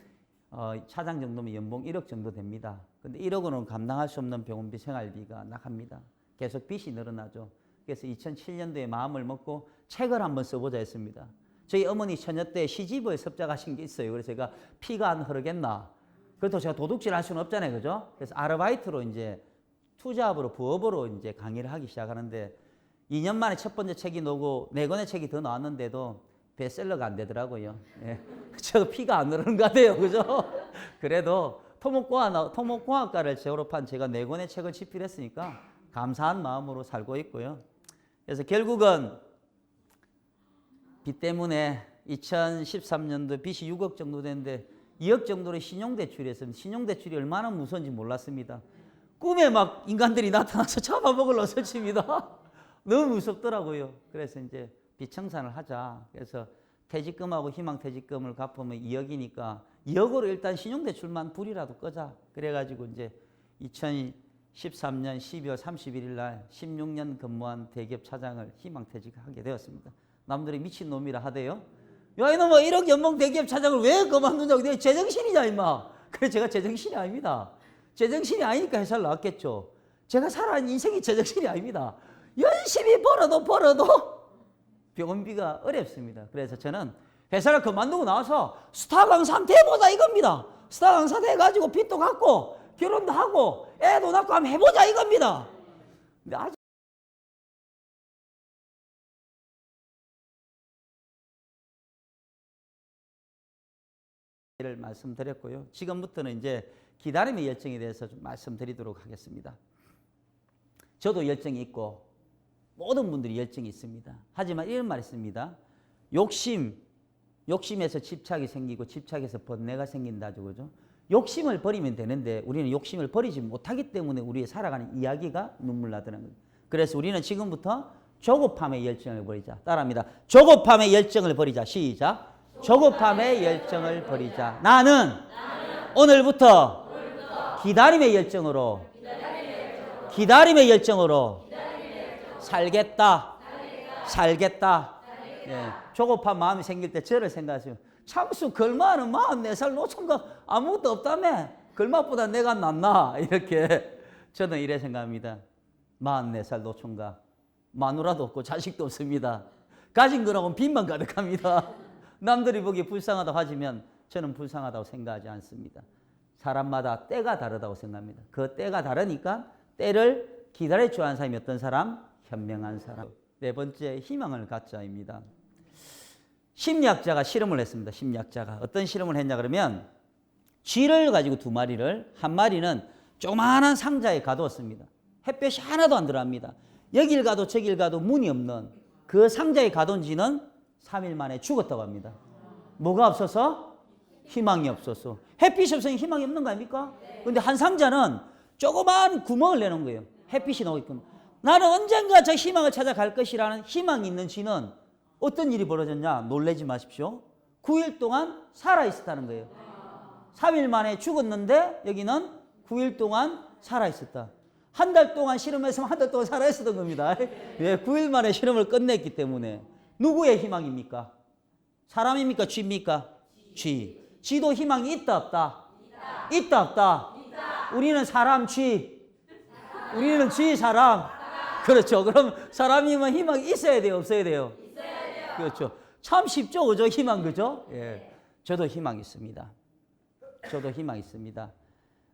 차장 정도면 연봉 1억 정도 됩니다. 근데 1억 원은 감당할 수 없는 병원비 생활비가 나갑니다. 계속 빚이 늘어나죠. 그래서 2007년도에 마음을 먹고 책을 한번 써보자 했습니다. 저희 어머니 처녀 때 시집을 섭작하신 게 있어요. 그래서 제가 피가 안 흐르겠나. 그래도 제가 도둑질 할 수는 없잖아요. 그죠? 그래서 아르바이트로 이제 투잡으로 부업으로 이제 강의를 하기 시작하는데 2년 만에 첫 번째 책이 나오고 4권의 책이 더 나왔는데도 베스트셀러가 안 되더라고요. 예. 저 피가 안 흐르는 것 같아요. 그죠? 그래도 토목공학과를 졸업한 제가 4권의 책을 집필했으니까 감사한 마음으로 살고 있고요. 그래서 결국은 빚 때문에 2013년도 빚이 6억 정도 되는데 2억 정도로 신용대출이 했습니다. 신용대출이 얼마나 무서운지 몰랐습니다. 꿈에 막 인간들이 나타나서 잡아먹으려 설칩니다. 너무 무섭더라고요. 그래서 이제 빚 청산을 하자. 그래서 퇴직금하고 희망퇴직금을 갚으면 2억이니까 2억으로 일단 신용대출만 불이라도 끄자. 그래가지고 이제 2013년 12월 31일 날 16년 근무한 대기업 차장을 희망퇴직하게 되었습니다. 남들이 미친놈이라 하대요. 야 이놈아 1억 연봉 대기업 차장을 왜 그만두냐고. 내가 제정신이냐 임마. 그래 제가 제정신이 아닙니다. 제정신이 아니니까 회사를 나왔겠죠. 제가 살아온 인생이 제정신이 아닙니다. 열심히 벌어도 병원비가 어렵습니다. 그래서 저는 회사를 그만두고 나와서 스타 강사 한번 해보자 이겁니다. 스타 강사 돼가지고 빚도 갚고 결혼도 하고 애도 낳고 한번 해보자 이겁니다. 근데 아직 를 말씀드렸고요. 지금부터는 이제 기다림의 열정에 대해서 좀 말씀드리도록 하겠습니다. 저도 열정이 있고 모든 분들이 열정이 있습니다. 하지만 이런 말이 있습니다. 욕심에서 집착이 생기고 집착에서 번뇌가 생긴다죠. 그죠? 욕심을 버리면 되는데 우리는 욕심을 버리지 못하기 때문에 우리의 살아가는 이야기가 눈물 나더라는 거예요. 그래서 우리는 지금부터 조급함의 열정을 버리자. 따라합니다. 조급함의 열정을 버리자. 시작. 조급함의 열정을 버리자. 나는 오늘부터 기다림의 열정으로 살겠다. 예, 조급한 마음이 생길 때 저를 생각하시면 창수 걸마는 44살 노총각 아무것도 없다며 걸마보다 내가 낫나 이렇게 저는 이래 생각합니다. 44살 노총각 마누라도 없고 자식도 없습니다. 가진 거라고는 빚만 가득합니다. 남들이 보기에 불쌍하다고 하지만 저는 불쌍하다고 생각하지 않습니다. 사람마다 때가 다르다고 생각합니다. 그 때가 다르니까 때를 기다려줘야 하는 사람이 어떤 사람? 현명한 사람. 네 번째, 희망을 갖자입니다. 심리학자가 실험을 했습니다. 심리학자가 어떤 실험을 했냐 그러면 쥐를 가지고 2마리를 한 마리는 조그마한 상자에 가두었습니다. 햇볕이 하나도 안 들어갑니다. 여길 가도 저길 가도 문이 없는 그 상자에 가둔 쥐는 3일 만에 죽었다고 합니다. 뭐가 없어서? 희망이 없어서. 햇빛이 없으니 희망이 없는 거 아닙니까? 그런데 한 상자는 조그마한 구멍을 내놓은 거예요. 햇빛이 나오게끔. 나는 언젠가 저 희망을 찾아갈 것이라는 희망이 있는 쥐는 어떤 일이 벌어졌냐? 놀라지 마십시오. 9일 동안 살아있었다는 거예요. 3일 만에 죽었는데 여기는 9일 동안 살아있었다. 한 달 동안 실험했으면 한 달 동안 살아있었던 겁니다. 예, 9일 만에 실험을 끝냈기 때문에. 누구의 희망입니까? 사람입니까? 쥐입니까? 쥐. 쥐도 희망이 있다 없다? 있다 없다? 우리는 사람 쥐. 우리는 쥐 사람. 그렇죠. 그럼 사람이면 희망이 있어야 돼요? 없어야 돼요? 그렇죠. 참 쉽죠? 그죠? 희망 그죠? 예. 저도 희망 있습니다. 저도 희망 있습니다.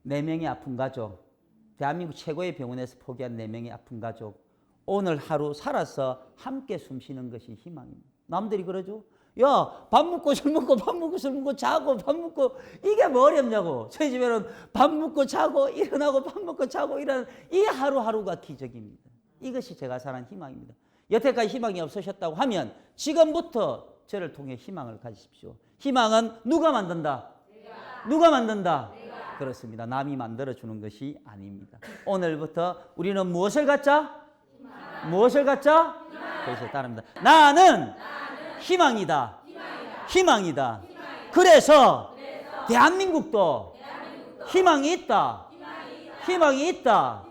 4명의 아픈 가족. 대한민국 최고의 병원에서 포기한 4명의 아픈 가족. 오늘 하루 살아서 함께 숨쉬는 것이 희망입니다. 남들이 그러죠? 야, 밥 먹고 술 먹고 밥 먹고 술 먹고 자고 밥 먹고 이게 뭐 어렵냐고. 저희 집에는 밥 먹고 자고 일어나고 밥 먹고 자고 일어나는 이 하루하루가 기적입니다. 이것이 제가 사는 희망입니다. 여태까지 희망이 없으셨다고 하면 지금부터 저를 통해 희망을 가지십시오. 희망은 누가 만든다? 누가 만든다? 그렇습니다. 남이 만들어주는 것이 아닙니다. 오늘부터 우리는 무엇을 갖자? 무엇을 갖자? 그래서 따릅니다. 나는 희망이다. 희망이다. 그래서 대한민국도 희망이 있다. 희망이 있다.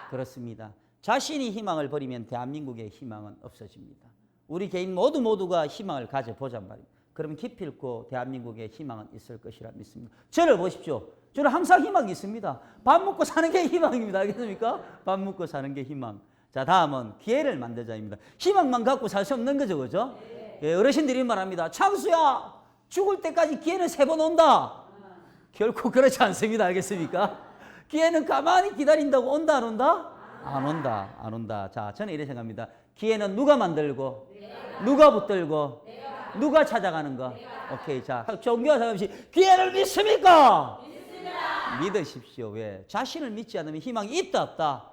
그렇습니다. 자신이 희망을 버리면 대한민국의 희망은 없어집니다. 우리 개인 모두가 희망을 가져보잔 말이에요. 그러면 기필코 대한민국의 희망은 있을 것이라 믿습니다. 저를 보십시오. 저는 항상 희망이 있습니다. 밥 먹고 사는 게 희망입니다. 알겠습니까? 밥 먹고 사는 게 희망. 자, 다음은 기회를 만들자입니다. 희망만 갖고 살 수 없는 거죠, 그죠? 예, 어르신들이 말합니다. 창수야, 죽을 때까지 기회는 3번 온다. 결코 그렇지 않습니다. 알겠습니까? 기회는 가만히 기다린다고 온다, 안 온다? 안 온다, 안 온다. 자, 저는 이렇게 생각합니다. 기회는 누가 만들고, 누가 붙들고, 누가 찾아가는 거. 오케이, 자, 종교와 상관없이 기회를 믿습니까? 믿으십시오. 왜? 자신을 믿지 않으면 희망이 있다, 없다?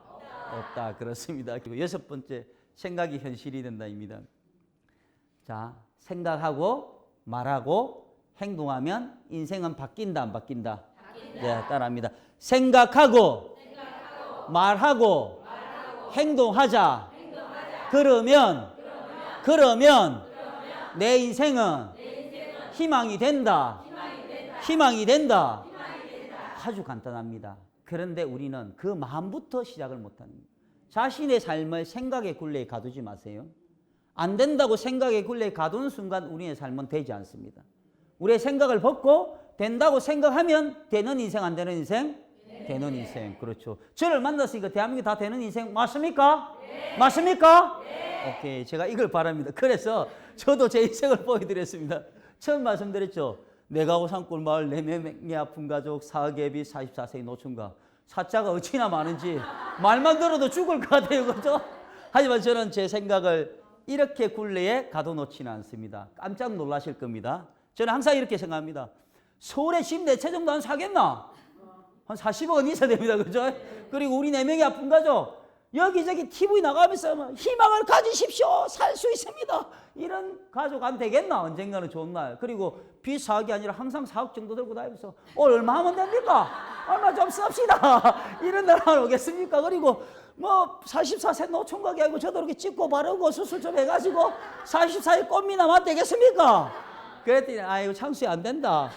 없다. 그렇습니다. 그리고 6번째, 생각이 현실이 된다입니다. 자, 생각하고 말하고 행동하면 인생은 바뀐다, 안 바뀐다? 네, 따라합니다. 생각하고 말하고 행동하자. 그러면 내 인생은 희망이 된다. 희망이 된다. 아주 간단합니다. 그런데 우리는 그 마음부터 시작을 못하는 거예요. 자신의 삶을 생각의 굴레에 가두지 마세요. 안 된다고 생각의 굴레에 가두는 순간 우리의 삶은 되지 않습니다. 우리의 생각을 벗고 된다고 생각하면 되는 인생, 안 되는 인생? 되는 인생. 그렇죠. 저를 만났으니까 대한민국이 다 되는 인생 맞습니까? 맞습니까? 오케이. 제가 이걸 바랍니다. 그래서 저도 제 인생을 보여드렸습니다. 처음 말씀드렸죠. 내가고 산골 마을 4명의 아픈 가족, 사계비, 44세의 노총각. 사자가 어찌나 많은지 말만 들어도 죽을 것 같아요. 그렇죠? 하지만 저는 제 생각을 이렇게 굴레에 가둬놓지는 않습니다. 깜짝 놀라실 겁니다. 저는 항상 이렇게 생각합니다. 서울에 집 4채 정도 한 사겠나? 한 40억은 있어야 됩니다. 그죠? 그리고 우리 4명의 아픈 가족, 여기저기 TV 나가면서 희망을 가지십시오. 살 수 있습니다. 이런 가족 안 되겠나? 언젠가는 좋은 날. 그리고 빚 4억이 아니라 항상 4억 정도 들고 다니면서 얼마 하면 됩니까? 얼마 좀 씁시다. 이런 날 오겠습니까? 그리고 뭐 44세 노총각이 아니고 저도 이렇게 찍고 바르고 수술 좀 해가지고 44세 꽃미남만 되겠습니까? 그랬더니 아이고 창수야 안 된다.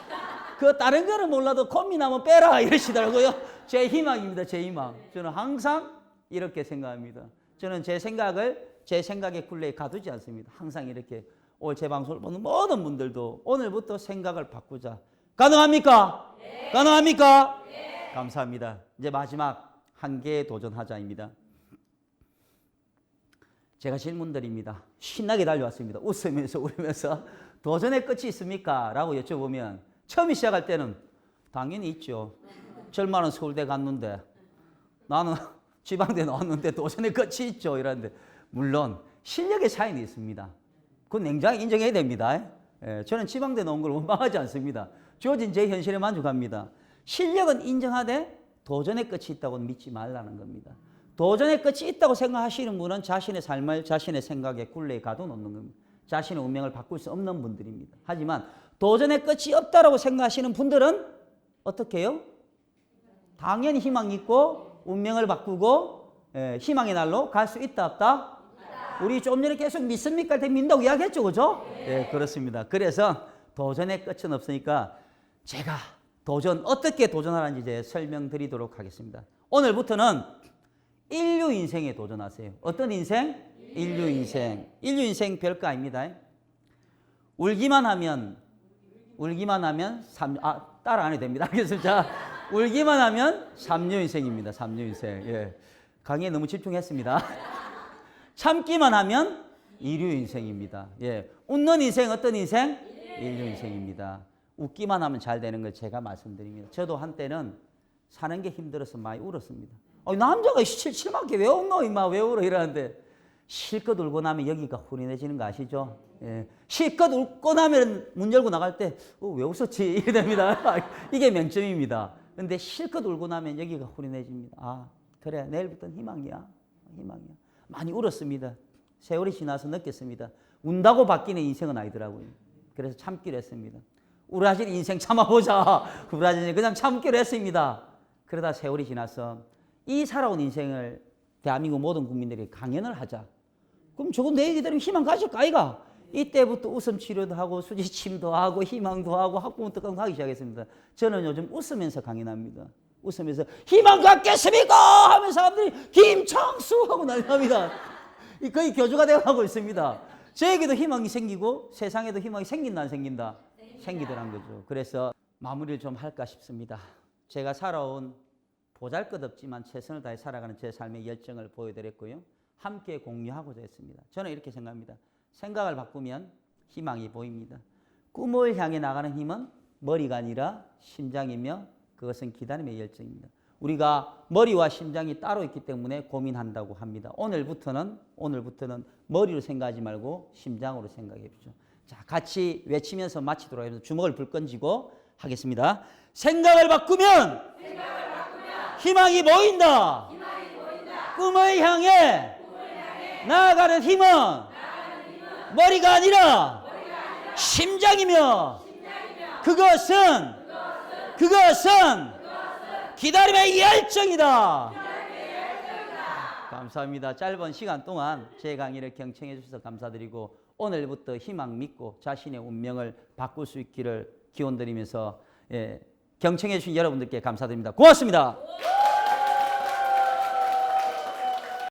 그 다른 거는 몰라도 꽃미남은 빼라 이러시더라고요. 제 희망입니다. 제 희망. 저는 항상 이렇게 생각합니다. 저는 제 생각의 굴레에 가두지 않습니다. 항상 이렇게 오늘 제 방송을 보는 모든 분들도 오늘부터 생각을 바꾸자. 가능합니까? 네. 가능합니까? 네. 감사합니다. 이제 마지막 한계에 도전하자입니다. 제가 질문드립니다. 신나게 달려왔습니다. 웃으면서 울면서 도전의 끝이 있습니까? 라고 여쭤보면 처음 시작할 때는 당연히 있죠. 절반은 서울대 갔는데 나는 지방대 나왔는데 도전의 끝이 있죠. 이러는데 물론 실력의 차이는 있습니다. 그건 냉정하게 인정해야 됩니다. 예, 저는 지방대 나온 걸 원망하지 않습니다. 주어진 제 현실에 만족합니다. 실력은 인정하되 도전의 끝이 있다고 믿지 말라는 겁니다. 도전의 끝이 있다고 생각하시는 분은 자신의 삶을 자신의 생각에 굴레에 가둬놓는 겁니다. 자신의 운명을 바꿀 수 없는 분들입니다. 하지만 도전의 끝이 없다고 생각하시는 분들은 어떻게 해요? 당연히 희망이 있고 운명을 바꾸고 희망의 날로 갈 수 있다 없다? 우리 좀 전에 계속 믿습니까? 믿는다고 이야기했죠. 그죠? 네, 그렇습니다. 그래서 도전의 끝은 없으니까 제가 어떻게 도전하는지 이제 설명드리도록 하겠습니다. 오늘부터는 인류 인생에 도전하세요. 어떤 인생? 인류 인생. 인류 인생 별거 아닙니다. 울기만 하면 따라 안 해도 됩니다. 그래서 자, 울기만 하면 3류 인생입니다. 3류 인생. 예. 강의에 너무 집중했습니다. 참기만 하면 2류 인생입니다. 예. 웃는 인생 어떤 인생? 1류 인생입니다. 웃기만 하면 잘 되는 걸 제가 말씀드립니다. 저도 한때는 사는 게 힘들어서 많이 울었습니다. 남자가 칠칠맞게 왜 웃노? 임마 왜 울어? 이러는데 실컷 울고 나면 여기가 후련해지는 거 아시죠? 예. 실컷 웃고 나면 문 열고 나갈 때 왜 웃었지? 이래 됩니다. 이게 맹점입니다. 근데 실컷 울고 나면 여기가 후련해집니다. 아 그래 내일부터는 희망이야. 희망이야. 많이 울었습니다. 세월이 지나서 느꼈습니다. 운다고 바뀌는 인생은 아니더라고요. 그래서 참기로 했습니다. 우라질 인생 참아보자. 우라질 그냥 참기로 했습니다. 그러다 세월이 지나서 이 살아온 인생을 대한민국 모든 국민들이 강연을 하자. 그럼 저건 내 얘기대로 희망 가질까 아이가? 이때부터 웃음 치료도 하고 수지침도 하고 희망도 하고 학부모 특강도 하기 시작했습니다. 저는 요즘 웃으면서 강연합니다. 웃으면서 희망 갖겠습니까? 하면 사람들이 김창수 하고 난리납니다. 거의 교주가 되어가고 있습니다. 저에게도 희망이 생기고 세상에도 희망이 생긴다 안 생긴다? 생기더란 거죠. 그래서 마무리를 좀 할까 싶습니다. 제가 살아온 보잘것없지만 최선을 다해 살아가는 제 삶의 열정을 보여드렸고요. 함께 공유하고자 했습니다. 저는 이렇게 생각합니다. 생각을 바꾸면 희망이 보입니다. 꿈을 향해 나가는 힘은 머리가 아니라 심장이며 그것은 기다림의 열정입니다. 우리가 머리와 심장이 따로 있기 때문에 고민한다고 합니다. 오늘부터는 머리로 생각하지 말고 심장으로 생각해 보죠. 자, 같이 외치면서 마치도록 하겠습니다. 주먹을 불 던지고 하겠습니다. 생각을 바꾸면 희망이 보인다. 꿈을 향해 나아가는 힘은 머리가 아니라 심장이며 그것은 기다림의 열정이다. 감사합니다. 짧은 시간 동안 제 강의를 경청해 주셔서 감사드리고 오늘부터 희망 믿고 자신의 운명을 바꿀 수 있기를 기원드리면서 경청해 주신 여러분들께 감사드립니다. 고맙습니다.